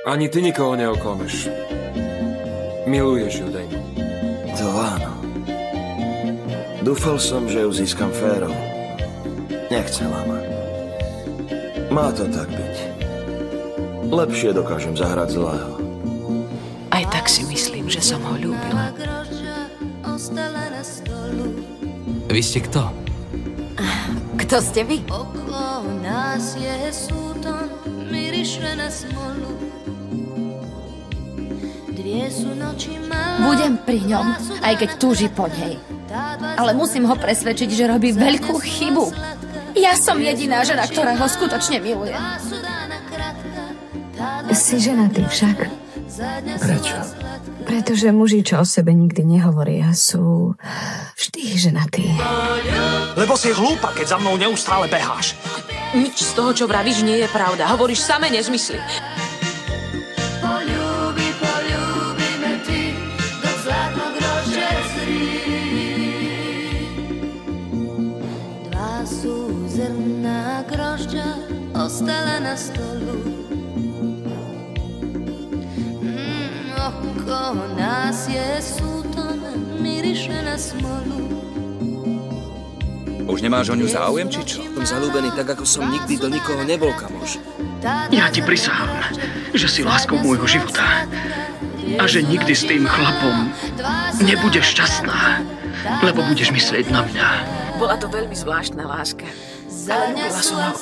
Ani ty nikoho neoklameš. Miluješ ju, Damon. To áno. Dúfal som, že ju získam férov. Nechcela ma. Má to tak byť. Lepšie dokážem zahrať zlého. Aj tak si myslím, že som ho ľúbila. Vy ste kto? Kto ste vy? Okolo nás je súton, miriše na smolu. Dvie sú noči malé. Budem pri ňom, aj keď túži po nej. Ale musím ho presvedčiť, že robí veľkú chybu. Ja som jediná žena, ktorá ho skutočne miluje. Si ženatý však. Prečo? Pretože muži, čo o sebe nikdy nehovoria, sú vždy ženatí. Lebo si hlúpa, keď za mnou neustále beháš. Nič z toho, čo vravíš, nie je pravda. Hovoríš samé nezmysly. Poľúbime ty do zlatno grože zrí. Dva sú zrná grožďa, ostala na stolu. Okolo nás je súton, miriše na smolu. Už nemáš o ňu záujem, či čo? Som zalúbený tak, ako som nikdy do nikoho nebol, kamoš. Ja ti prisahám, že si láskou môjho života a že nikdy s tým chlapom nebudeš šťastná, lebo budeš myslieť na mňa. Bola to veľmi zvláštna láska. Ale ľúbila som ho.